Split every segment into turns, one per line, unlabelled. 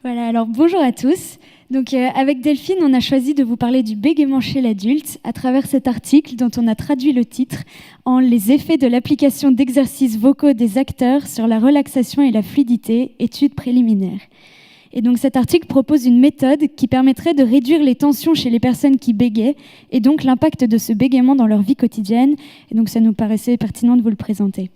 Voilà, alors bonjour à tous. Donc avec Delphine, on a choisi de vous parler du bégaiement chez l'adulte à travers cet article dont on a traduit le titre en les effets de l'application d'exercices vocaux des acteurs sur la relaxation et la fluidité, études préliminaires. Et donc cet article propose une méthode qui permettrait de réduire les tensions chez les personnes qui bégayent et donc l'impact de ce bégaiement dans leur vie quotidienne. Et donc ça nous paraissait pertinent de vous le présenter.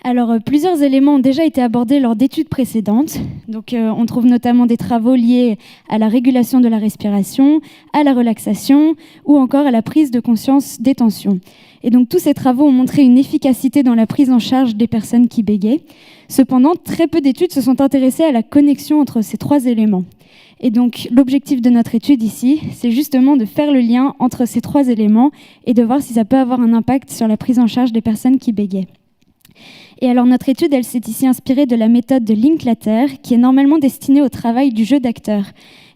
Alors, plusieurs éléments ont déjà été abordés lors d'études précédentes. Donc, on trouve notamment des travaux liés à la régulation de la respiration, à la relaxation ou encore à la prise de conscience des tensions. Et donc, tous ces travaux ont montré une efficacité dans la prise en charge des personnes qui bégayent. Cependant, très peu d'études se sont intéressées à la connexion entre ces trois éléments. Et donc, l'objectif de notre étude ici, c'est justement de faire le lien entre ces trois éléments et de voir si ça peut avoir un impact sur la prise en charge des personnes qui bégayent. Et alors notre étude, elle s'est ici inspirée de la méthode de Linklater, qui est normalement destinée au travail du jeu d'acteur.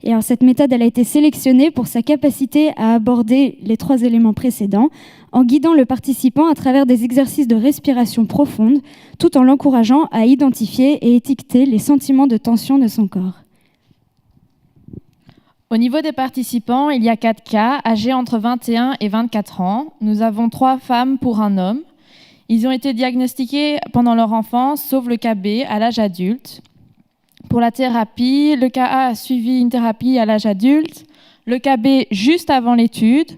Et alors cette méthode, elle a été sélectionnée pour sa capacité à aborder les trois éléments précédents, en guidant le participant à travers des exercices de respiration profonde, tout en l'encourageant à identifier et étiqueter les sentiments de tension de son corps.
Au niveau des participants, il y a 4 cas, âgés entre 21 et 24 ans. Nous avons 3 femmes pour un homme. Ils ont été diagnostiqués pendant leur enfance, sauf le cas B, à l'âge adulte. Pour la thérapie, le cas A a suivi une thérapie à l'âge adulte, le cas B juste avant l'étude,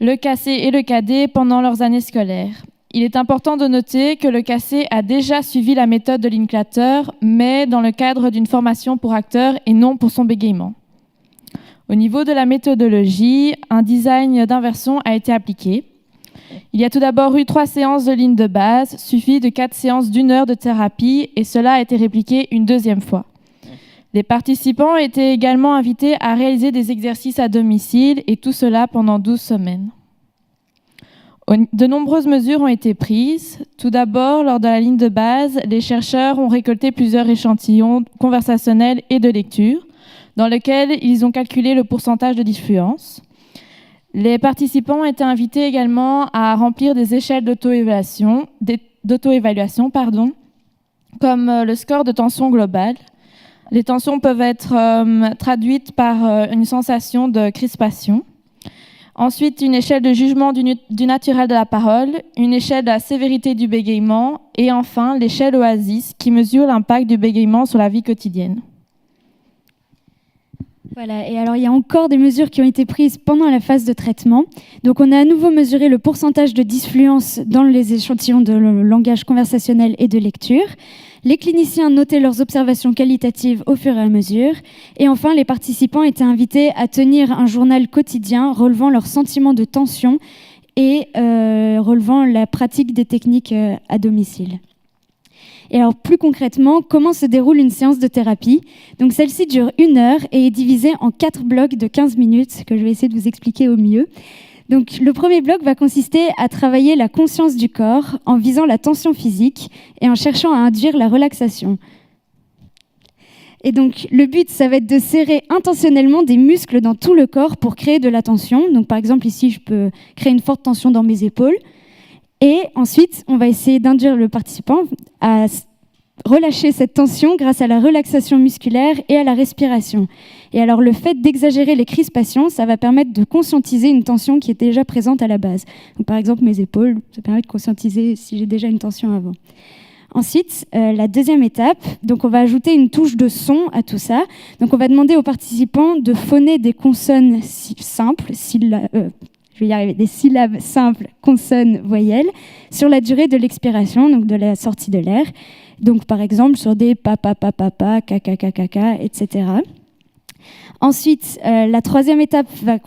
le cas C et le cas D pendant leurs années scolaires. Il est important de noter que le cas C a déjà suivi la méthode de Linklater, mais dans le cadre d'une formation pour acteur et non pour son bégaiement. Au niveau de la méthodologie, un design d'inversion a été appliqué. Il y a tout d'abord eu 3 séances de ligne de base, suivies de 4 séances d'1 heure de thérapie, et cela a été répliqué une deuxième fois. Les participants étaient également invités à réaliser des exercices à domicile, et tout cela pendant 12 semaines. De nombreuses mesures ont été prises. Tout d'abord, lors de la ligne de base, les chercheurs ont récolté plusieurs échantillons conversationnels et de lecture, dans lesquels ils ont calculé le pourcentage de diffluence. Les participants ont été invités également à remplir des échelles d'auto-évaluation, comme le score de tension globale. Les tensions peuvent être traduites par une sensation de crispation. Ensuite, une échelle de jugement du naturel de la parole, une échelle de la sévérité du bégaiement et enfin l'échelle Oasis qui mesure l'impact du bégaiement sur la vie quotidienne.
Voilà, et alors il y a encore des mesures qui ont été prises pendant la phase de traitement. Donc on a à nouveau mesuré le pourcentage de disfluence dans les échantillons de langage conversationnel et de lecture. Les cliniciens notaient leurs observations qualitatives au fur et à mesure. Et enfin, les participants étaient invités à tenir un journal quotidien relevant leurs sentiments de tension et relevant la pratique des techniques à domicile. Et alors, plus concrètement, comment se déroule une séance de thérapie ? Donc, celle-ci dure 1 heure et est divisée en 4 blocs de 15 minutes, que je vais essayer de vous expliquer au mieux. Donc, le premier bloc va consister à travailler la conscience du corps en visant la tension physique et en cherchant à induire la relaxation. Et donc, le but, ça va être de serrer intentionnellement des muscles dans tout le corps pour créer de la tension. Donc, par exemple, ici, je peux créer une forte tension dans mes épaules. Et ensuite, on va essayer d'induire le participant à relâcher cette tension grâce à la relaxation musculaire et à la respiration. Et alors, le fait d'exagérer les crispations, ça va permettre de conscientiser une tension qui est déjà présente à la base. Donc, par exemple, mes épaules, ça permet de conscientiser si j'ai déjà une tension avant. Ensuite, la deuxième étape, donc on va ajouter une touche de son à tout ça. Donc, on va demander aux participants de phoner des consonnes simples, des syllabes simples, consonnes, voyelles, sur la durée de l'expiration, donc de la sortie de l'air. Donc, par exemple, sur des pa, pa, pa, pa, pa, ca, ca, ca, ca, ca, etc. Ensuite, la troisième étape va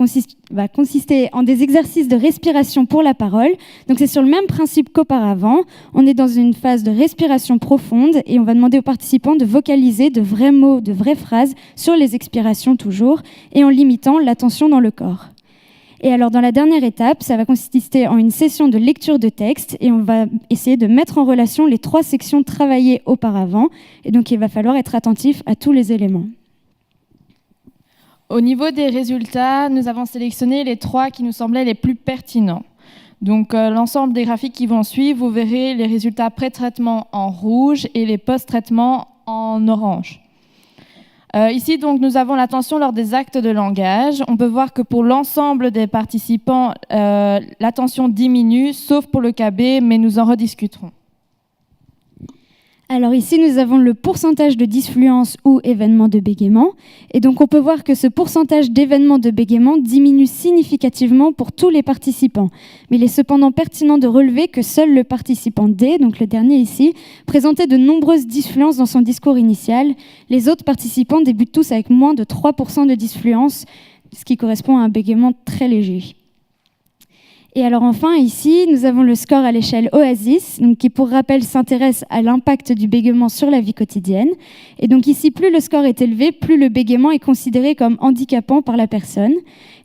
consister en des exercices de respiration pour la parole. Donc, c'est sur le même principe qu'auparavant. On est dans une phase de respiration profonde et on va demander aux participants de vocaliser de vrais mots, de vraies phrases sur les expirations toujours et en limitant la tension dans le corps. Et alors, dans la dernière étape, ça va consister en une session de lecture de texte et on va essayer de mettre en relation les 3 sections travaillées auparavant. Et donc, il va falloir être attentif à tous les éléments.
Au niveau des résultats, nous avons sélectionné les 3 qui nous semblaient les plus pertinents. Donc, l'ensemble des graphiques qui vont suivre, vous verrez les résultats pré-traitement en rouge et les post-traitement en orange. Ici, donc, nous avons l'attention lors des actes de langage. On peut voir que pour l'ensemble des participants, l'attention diminue, sauf pour le KB, mais nous en rediscuterons.
Alors ici, nous avons le pourcentage de disfluence ou événements de bégaiement. Et donc, on peut voir que ce pourcentage d'événements de bégaiement diminue significativement pour tous les participants. Mais il est cependant pertinent de relever que seul le participant D, donc le dernier ici, présentait de nombreuses disfluences dans son discours initial. Les autres participants débutent tous avec moins de 3% de disfluence, ce qui correspond à un bégaiement très léger. Et alors enfin, ici, nous avons le score à l'échelle OASIS, donc qui, pour rappel, s'intéresse à l'impact du bégaiement sur la vie quotidienne. Et donc ici, plus le score est élevé, plus le bégaiement est considéré comme handicapant par la personne.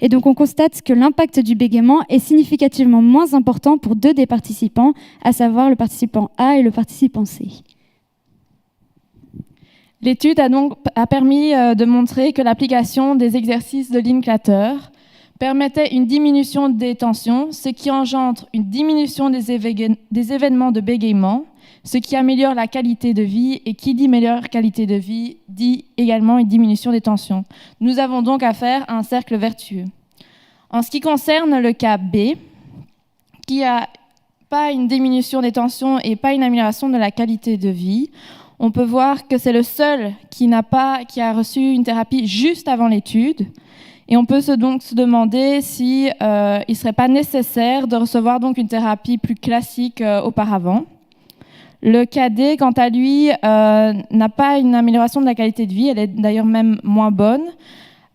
Et donc on constate que l'impact du bégaiement est significativement moins important pour deux des participants, à savoir le participant A et le participant C.
L'étude a permis de montrer que l'application des exercices de Linklater permettait une diminution des tensions, ce qui engendre une diminution des événements de bégaiement, ce qui améliore la qualité de vie, et qui dit meilleure qualité de vie dit également une diminution des tensions. Nous avons donc affaire à un cercle vertueux. En ce qui concerne le cas B, qui n'a pas une diminution des tensions et pas une amélioration de la qualité de vie, on peut voir que c'est le seul qui a reçu une thérapie juste avant l'étude. Et on peut donc se demander si il ne serait pas nécessaire de recevoir donc une thérapie plus classique auparavant. Le KD, quant à lui, n'a pas une amélioration de la qualité de vie, elle est d'ailleurs même moins bonne.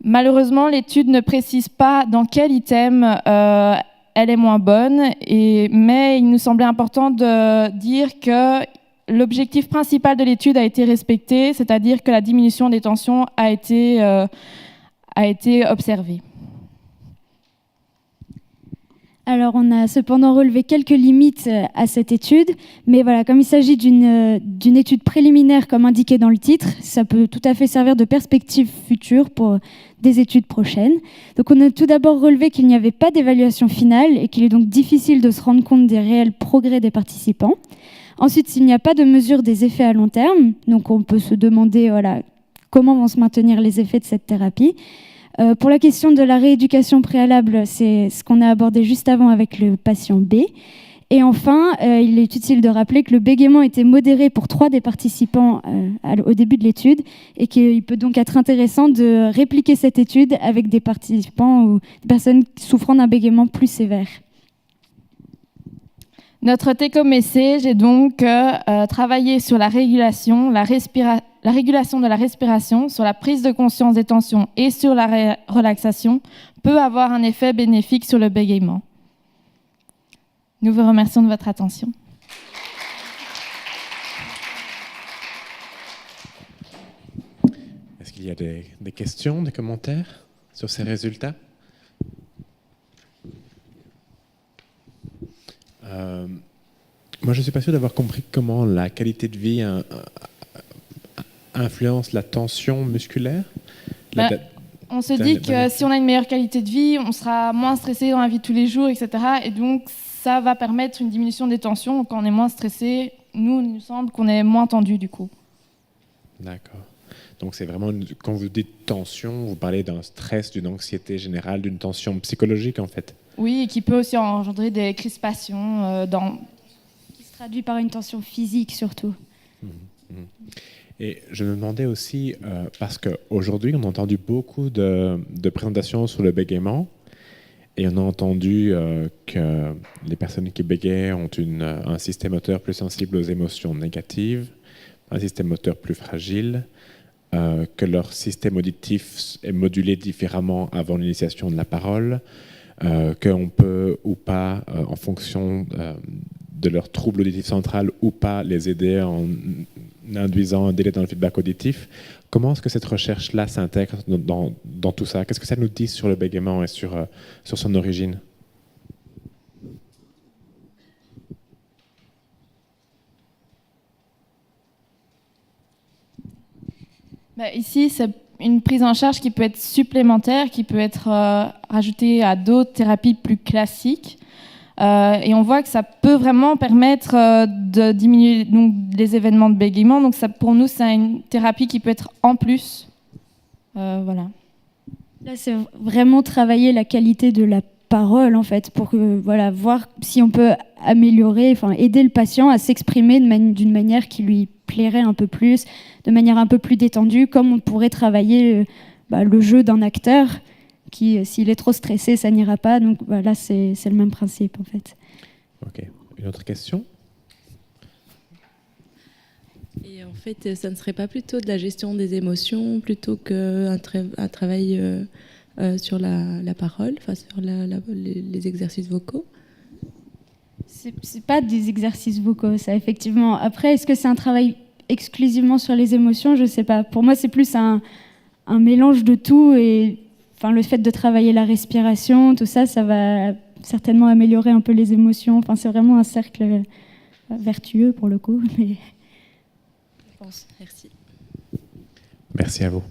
Malheureusement, l'étude ne précise pas dans quel item elle est moins bonne, mais il nous semblait important de dire que l'objectif principal de l'étude a été respecté, c'est-à-dire que la diminution des tensions a été observée.
Alors, on a cependant relevé quelques limites à cette étude, mais voilà, comme il s'agit d'une étude préliminaire comme indiqué dans le titre, ça peut tout à fait servir de perspective future pour des études prochaines. Donc, on a tout d'abord relevé qu'il n'y avait pas d'évaluation finale et qu'il est donc difficile de se rendre compte des réels progrès des participants. Ensuite, s'il n'y a pas de mesure des effets à long terme, donc on peut se demander comment vont se maintenir les effets de cette thérapie. Pour la question de la rééducation préalable, c'est ce qu'on a abordé juste avant avec le patient B. Et enfin, il est utile de rappeler que le bégaiement était modéré pour 3 des participants au début de l'étude et qu'il peut donc être intéressant de répliquer cette étude avec des participants ou des personnes souffrant d'un bégaiement plus sévère.
Notre take-home message est donc travailler sur la régulation, la régulation de la respiration, sur la prise de conscience des tensions et sur la relaxation peut avoir un effet bénéfique sur le bégaiement. Nous vous remercions de votre attention.
Est-ce qu'il y a des questions, des commentaires sur ces résultats ? Moi, je ne suis pas sûr d'avoir compris comment la qualité de vie influence la tension musculaire.
On se dit que si on a une meilleure qualité de vie, on sera moins stressé dans la vie de tous les jours, etc. Et donc, ça va permettre une diminution des tensions. Quand on est moins stressé, il nous semble qu'on est moins tendu du coup.
D'accord. Donc, c'est vraiment, quand vous dites tension, vous parlez d'un stress, d'une anxiété générale, d'une tension psychologique en fait.
Oui, et qui peut aussi engendrer des crispations
qui se traduit par une tension physique surtout.
Et je me demandais aussi, parce qu'aujourd'hui, on a entendu beaucoup de présentations sur le bégaiement, et on a entendu que les personnes qui bégayent ont un système moteur plus sensible aux émotions négatives, un système moteur plus fragile, que leur système auditif est modulé différemment avant l'initiation de la parole, qu'on peut ou pas, en fonction de leur trouble auditif central ou pas, les aider en induisant un délai dans le feedback auditif. Comment est-ce que cette recherche-là s'intègre dans tout ça ? Qu'est-ce que ça nous dit sur le bégaiement et sur son origine ?
Ici, c'est une prise en charge qui peut être supplémentaire, qui peut être rajoutée à d'autres thérapies plus classiques. Et on voit que ça peut vraiment permettre de diminuer donc, les événements de bégaiement. Donc ça, pour nous, c'est une thérapie qui peut être en plus Voilà.
Là, c'est vraiment travailler la qualité de la parole, en fait, pour voilà, voir si on peut améliorer, enfin, aider le patient à s'exprimer d'une manière qui lui plairait un peu plus, de manière un peu plus détendue, comme on pourrait travailler le jeu d'un acteur qui, s'il est trop stressé, ça n'ira pas. Donc voilà, c'est le même principe, en fait.
Ok. Une autre question?
Et en fait, ça ne serait pas plutôt de la gestion des émotions plutôt qu'un travail sur la parole, enfin sur les exercices vocaux?
C'est pas des exercices vocaux, ça, effectivement. Après, est-ce que c'est un travail exclusivement sur les émotions? Je sais pas. Pour moi, c'est plus un mélange de tout. Et enfin, le fait de travailler la respiration, tout ça, ça va certainement améliorer un peu les émotions. Enfin, c'est vraiment un cercle vertueux, pour le coup. Mais...
Je pense. Merci.
Merci à vous.